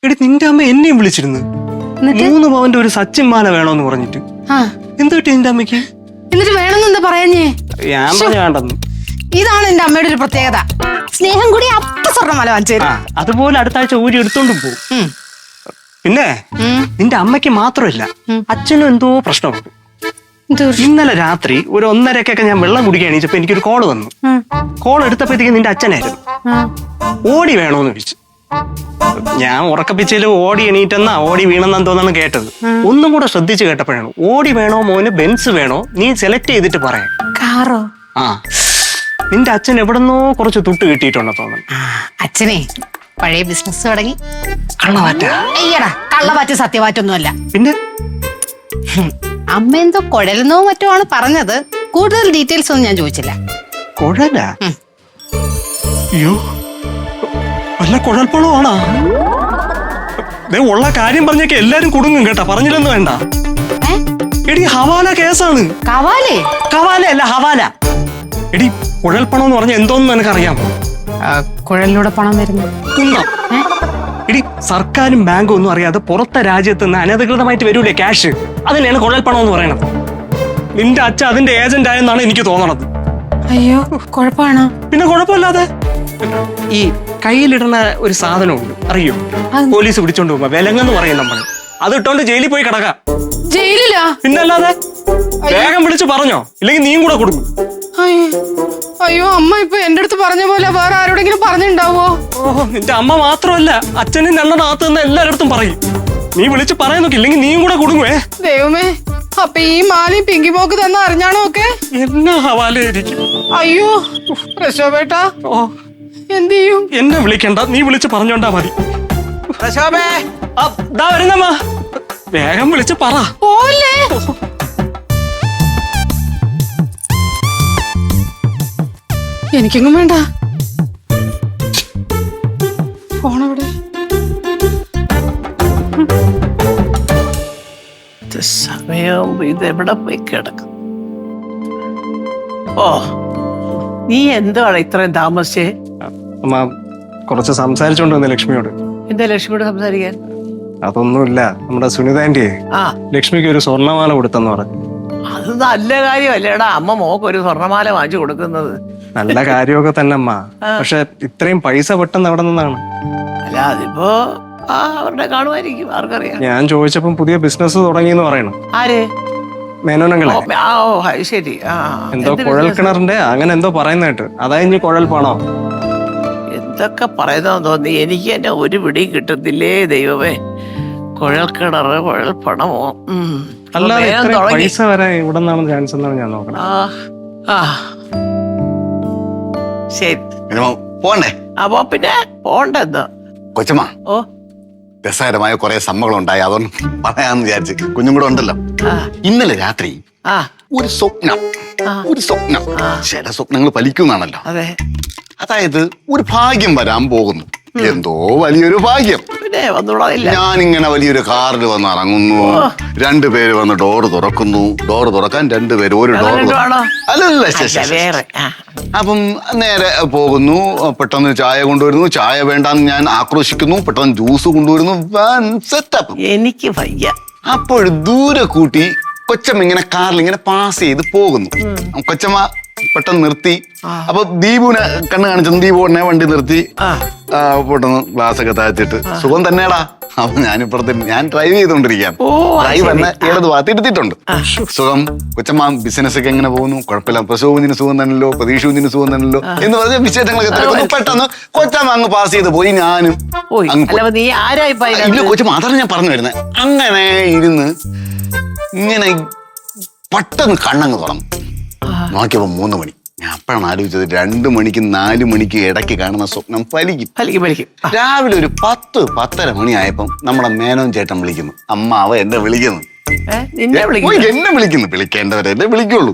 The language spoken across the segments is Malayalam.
എടി നിന്റെ അമ്മ എന്നെയും വിളിച്ചിരുന്നു. 3 പവന്റെ ഒരു സച്ചിൻ മാല വേണോന്ന് പറഞ്ഞിട്ട്. എന്ത് കിട്ടി നിന്റെ അമ്മയ്ക്ക്? എന്നിട്ട് വേണമെന്ന് എന്താ പറയുന്നേ? ഞാൻ പറഞ്ഞു വേണ്ടെന്ന്. ഇതാണ് എന്റെ അമ്മയുടെ ഒരു പ്രത്യേകത. സ്നേഹം കൂടി അപ്പ സ്വർണ്ണമാല വാങ്ങിച്ചു. അതുപോലെ അടുത്ത ആഴ്ച ഊരി എടുത്തോണ്ടും പോകും. പിന്നെ നിന്റെ അമ്മയ്ക്ക് മാത്രമല്ല, അച്ഛനും എന്തോ പ്രശ്നമുണ്ട്. ഇന്നലെ രാത്രി ഒരു 1:30 ഞാൻ വെള്ളം കുടിക്കാൻ എണീച്ചപ്പോ എനിക്കൊരു കോള് വന്നു. കോൾ എടുത്തപ്പോഴത്തേക്ക് നിന്റെ അച്ഛനായിരുന്നു. ഓടി വേണോന്ന് ചോദിച്ചു. ഞാൻ ഉറക്കപ്പിച്ചതിൽ ഓടി എണീറ്റെന്നാ ഓടി വീണെന്നാന്ന് തോന്നാണ് കേട്ടത്. ഒന്നും കൂടെ ശ്രദ്ധിച്ചു കേട്ടപ്പോഴാണ് ഓടി വേണോ മോന് ബെൻസ് വേണോ നീ സെലക്ട് ചെയ്തിട്ട് പറയാം. കാറോ? നിന്റെ അച്ഛൻ എവിടെന്നോ കുറച്ച് തുട്ട് കിട്ടിയിട്ടുണ്ടോ തോന്നുന്നു. അച്ഛനെ പഴയ ബിസിനസ് തുടങ്ങി. കള്ളവാറ്റ? അയ്യടാ, കള്ളവാറ്റ് സത്യവാറ്റൊന്നുമല്ല. പിന്നെ അമ്മ എന്തോ കുഴലെന്നോ മറ്റോ ആണ് പറഞ്ഞത്. കൂടുതൽ ഡീറ്റെയിൽസ് ഒന്നും ഞാൻ ചോദിച്ചില്ല. കുഴല? അയ്യോ, വല്ല കുഴൽപ്പണമാണോ? ഉള്ള കാര്യം പറഞ്ഞേക്ക് എല്ലാരും കുടുങ്ങും കേട്ടാ. പറഞ്ഞില്ലെന്ന് വേണ്ട. എടി ഹവാല കേസാണ്. കവാലേ? കവാല അല്ല, ഹവാല. എടി കുഴൽപ്പണം എന്ന് പറഞ്ഞാൽ എന്തോന്ന് നിനക്കറിയാമോ? കുഴലിലൂടെ പണം വരുന്നു. എടി സർക്കാരും ബാങ്കും ഒന്നും അറിയാതെ പുറത്തെ രാജ്യത്ത് നിന്ന് അനധികൃതമായിട്ട് വരൂലേ ക്യാഷ്, അതിനെയാണ് കുഴൽപ്പണം എന്ന് പറയണത്. നിന്റെ അച്ഛൻ അതിന്റെ ഏജന്റ് ആയെന്നാണ് എനിക്ക് തോന്നണത്. അയ്യോ, കുഴപ്പമാണോ? പിന്നെ കുഴപ്പമില്ലാതെ. ഈ കയ്യിലിടുന്ന ഒരു സാധനമുണ്ട്, അറിയോ? പോലീസ് പിടിച്ചോണ്ട് പോകുമ്പോ വിലങ്ങെന്ന് പറയും നമ്മള്. അത് ഇട്ടോണ്ട് ജയിലിൽ പോയി കിടക്കാം. ജയിലിലാ? പിന്നല്ലാതെ. വേഗം വിളിച്ച് പറഞ്ഞോ, ഇല്ലെങ്കിൽ നീയും കൂടെ കൊടുക്കും. അയ്യോ, അമ്മ ഇപ്പൊ എന്റെ അടുത്ത് പറഞ്ഞ പോലെ വേറെ ആരോടെങ്കിലും പറഞ്ഞിട്ടുണ്ടാവോ? ഓഹോ, നിന്റെ അമ്മ മാത്രമല്ല, അച്ഛനും രണ്ടെണ്ണത്ത് നിന്ന് എല്ലാരടുത്തും പറയും. നീ വിളിച്ച് പറയാൻ നോക്കി, ഇല്ലെങ്കിൽ നീയും കൂടെ കൊടുങ്ങുവേ. ദൈവമേ, അപ്പൊ ഈ മാലയും പിങ്കി പോക്ക് തന്ന അറിഞ്ഞാണോ ഒക്കെ? എന്നാ ഹവാലയായിരിക്കും. അയ്യോ പ്രശോഭേട്ടാ, എന്ത് ചെയ്യും? എന്നെ വിളിക്കണ്ട, നീ വിളിച്ച് പറഞ്ഞോണ്ടാ മതി. പ്രശോഭേ, വരുന്നമ്മ, വേഗം വിളിച്ച് പറ. പോലേ. എനിക്കെങ്ങും വേണ്ട. ഫോണവിടെ. സമയം ഇതെവിടെ പോയി കിടക്കും? ഓ, നീ എന്താണ് ഇത്രയും താമസിച്ചേ? അമ്മ കുറച്ച് സംസാരിച്ചോണ്ട് വന്നേ ലക്ഷ്മിയോട്. എന്താ ലക്ഷ്മിയോട് സംസാരിക്കാൻ? അതൊന്നുമില്ല, നമ്മുടെ സുനിതാന്റിയെ ലക്ഷ്മിക്ക് ഒരു സ്വർണ്ണമാല കൊടുത്തെന്ന് പറഞ്ഞു. അത് നല്ല കാര്യമല്ലേടാ, അമ്മ മോക്ക് ഒരു സ്വർണ്ണമാല വാങ്ങിച്ചു കൊടുക്കുന്നത്. നല്ല കാര്യമൊക്കെ തന്നെ അമ്മ, പക്ഷെ ഇത്രയും പൈസ പെട്ടെന്ന് എവിടെ നിന്നാണ്? അല്ല, അതിപ്പോ അവരുടെ കാണുമായിരിക്കും, ആർക്കറിയാം. ഞാൻ ചോദിച്ചപ്പം പുതിയ ബിസിനസ് തുടങ്ങിയെന്ന് പറയണം. ആര്? മേനോനങ്ങളെ. ശരി. എന്തോ കുഴൽ കിണറിന്റെ അങ്ങനെ എന്തോ പറയുന്ന കേട്ട്. അതായത് കുഴൽ പണോ? എന്തൊക്കെ പറയുന്നതെന്ന് തോന്നി. എനിക്ക് എന്നെ ഒരു പിടിയും കിട്ടത്തില്ലേ ദൈവമേ. കുഴൽ കിണറ്, കുഴൽ പണമോ? അല്ലാതെ പൈസ വരെ ഇവിടെ നിന്നാണ് ചാൻസ് എന്നാണ് ഞാൻ നോക്കണം. ശരി, പോണ്ടേ? അപ്പൊ പിന്നെ പോണ്ടെന്തോ. കൊച്ചമ്മ, ഓ, രസകരമായ കുറെ സംഭവങ്ങൾ ഉണ്ടായി, അതൊന്നും പറയാന്ന് വിചാരിച്ച്. കുഞ്ഞും കൂടെ ഉണ്ടല്ലോ. ഇന്നലെ രാത്രി ഒരു സ്വപ്നം. ചില സ്വപ്നങ്ങൾ ഫലിക്കുന്നാണല്ലോ. അതെ. അതായത് ഒരു ഭാഗ്യം വരാൻ പോകുന്നു. എന്തോ വലിയൊരു ഭാഗ്യം. ഞാനിങ്ങനെ വലിയൊരു കാറിൽ വന്ന് ഇറങ്ങുന്നു. 2 പേര് വന്ന് ഡോറ് തുറക്കുന്നു. ഡോറ് തുറക്കാൻ 2 പേര് ഒരു ഡോർ. അല്ലല്ല, അപ്പം നേരെ പോകുന്നു. പെട്ടെന്ന് ചായ കൊണ്ടുവരുന്നു. ചായ വേണ്ടാന്ന് ഞാൻ ആക്രോശിക്കുന്നു. പെട്ടെന്ന് ജ്യൂസ് കൊണ്ടുവരുന്നു. സെറ്റപ്പ്. എനിക്ക് വയ്യ. അപ്പോൾ ദൂരെ കൂട്ടി കൊച്ചമ്മ ഇങ്ങനെ കാറിൽ ഇങ്ങനെ പാസ് ചെയ്ത് പോകുന്നു. കൊച്ചമ്മ പെട്ടെന്ന് നിർത്തി. അപ്പൊ ദീപുവിനെ കണ്ണ് കാണിച്ചു. ദീപു ഉടനെ വണ്ടി നിർത്തി. പെട്ടെന്ന് ഗ്ലാസ് ഒക്കെ താഴ്ത്തിട്ട്, സുഖം തന്നെയാടാ. അപ്പൊ ഞാൻ ഡ്രൈവ് ചെയ്തോണ്ടിരിക്കാം. ഡ്രൈവ് തന്നെ ഏത് ഭാഗത്ത് ഇരുത്തിയിട്ടുണ്ട്. സുഖം. കൊച്ചമ്മ, ബിസിനസ് ഒക്കെ എങ്ങനെ പോകുന്നു? കുഴപ്പമില്ല. പ്രസവത്തിന് സുഖം തന്നെയല്ലോ, പ്രതീക്ഷത്തിന് സുഖം തന്നെയല്ലോ എന്ന് പറഞ്ഞ വിശേഷങ്ങളൊക്കെ പെട്ടെന്ന് കൊച്ചമ്മ അങ്ങ് പാസ് ചെയ്ത് പോയി. ഞാനും കൊച്ചമ്മ, അതാണ് ഞാൻ പറഞ്ഞു വരുന്നത്. അങ്ങനെ ഇരുന്ന് ഇങ്ങനെ പെട്ടെന്ന് കണ്ണങ്ങ് തുറന്നു. നോക്കിയപ്പോ 3 മണി. ഞാൻ അപ്പോഴാണ് ആലോചിച്ചത്, 2 മണിക്ക് 4 മണിക്ക് ഇടയ്ക്ക് കാണുന്ന സ്വപ്നം ഫലിക്കും. രാവിലെ ഒരു 10-10:30 മണിയായപ്പം നമ്മുടെ മേനോൻ ചേട്ടൻ വിളിക്കുന്നു. അമ്മാവ എന്നെ വിളിക്കുന്നു. എന്നെ വിളിക്കുന്നു. വിളിക്കേണ്ടവരെന്നെ വിളിക്കുള്ളൂ.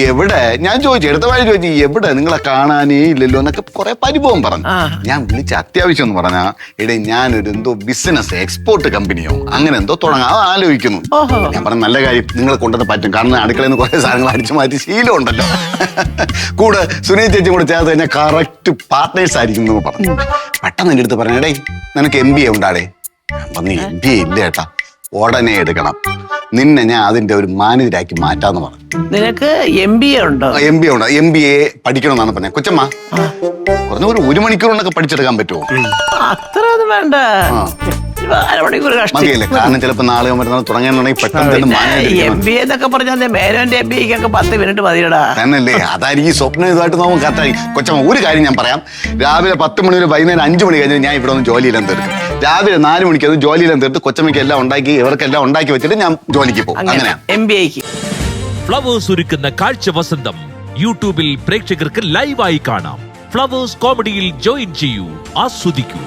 എവിടെ ഞാൻ ചോദിച്ചു എടുത്ത വഴി ചോദിച്ചു എവിടെ നിങ്ങളെ കാണാനേ ഇല്ലല്ലോ എന്നൊക്കെ കുറെ പരിഭവം പറഞ്ഞു. ഞാൻ വിളിച്ച അത്യാവശ്യം എന്ന് പറഞ്ഞാ എടേ ഞാനൊരു എന്തോ ബിസിനസ് എക്സ്പോർട്ട് കമ്പനിയോ അങ്ങനെ എന്തോ തുടങ്ങാൻ ആലോചിക്കുന്നു. ഞാൻ പറഞ്ഞ നല്ല കാര്യം നിങ്ങൾ കൊണ്ടുവന്ന് പറ്റും, കാരണം അടുക്കളയിൽ നിന്ന് കുറെ സാധനങ്ങൾ അടിച്ചു മാറ്റി ശീലം ഉണ്ടല്ലോ. കൂടെ സുനീ ചേച്ചി കൂടെ ചേർത്ത് കഴിഞ്ഞാൽ കറക്റ്റ് പാർട്ട്നേഴ്സ് ആയിരിക്കും എന്ന് പറഞ്ഞു. പെട്ടെന്ന് എൻ്റെ അടുത്ത് പറഞ്ഞേ നിനക്ക് MBA ഉണ്ടാടേ. ഞാൻ പറഞ്ഞു MBA ഇല്ല ഏട്ടാ, ഉടനെ എടുക്കണം, നിന്നെ ഞാൻ അതിന്റെ ഒരു മാനേജരാക്കി മാറ്റാന്ന് പറഞ്ഞു. നിനക്ക് MBA ഉണ്ടോ? MBA ഉണ്ട്, MBA പഠിക്കണമെന്നാണ് പറഞ്ഞത്. കൊച്ചമ്മ കുറഞ്ഞ ഒരു മണിക്കൂർ കൊണ്ടൊക്കെ പഠിച്ചെടുക്കാൻ പറ്റുമോ? അത്ര അത് വേണ്ട, അരമണിക്കൂർ മതിയല്ലേ, കാരണം ചിലപ്പോ നാളെ മറ്റന്നാൾ തുടങ്ങാനുണ്ടെങ്കിൽ പെട്ടെന്ന് MBA എന്നൊക്കെ പറഞ്ഞാൽ മേനോന്റെ MBA 10 മിനിറ്റ് മതിയടാ. തന്നല്ലേ, അതായിരിക്കും സ്വപ്നം ഇതുമായിട്ട് നോക്കും കറക്റ്റായി. കൊച്ചമ്മ ഒരു കാര്യം ഞാൻ പറയാം, രാവിലെ 10 മണി വരെ വൈകുന്നേരം 5 മണി കഴിഞ്ഞാൽ ഞാൻ ഇവിടെ ഒന്ന് ജോലിയെല്ലാം തീർക്കും. രാവിലെ 4 മണിക്ക് അത് ജോലിയെല്ലാം തീർത്ത് കൊച്ചമ്മയ്ക്ക് എല്ലാം ഉണ്ടാക്കി ഇവർക്കെല്ലാം ഉണ്ടാക്കി വെച്ചിട്ട് ഞാൻ ജോലിക്ക് പോകും. അങ്ങനെ MBAക്ക് ഫ്ലവേഴ്സ് ഒരുക്കുന്ന കാഴ്ച വസന്തം യൂട്യൂബിൽ പ്രേക്ഷകർക്ക് ലൈവായി കാണാം. ഫ്ലവേഴ്സ് കോമഡിയിൽ ജോയിൻ ചെയ്യൂ, ആസ്വദിക്കൂ.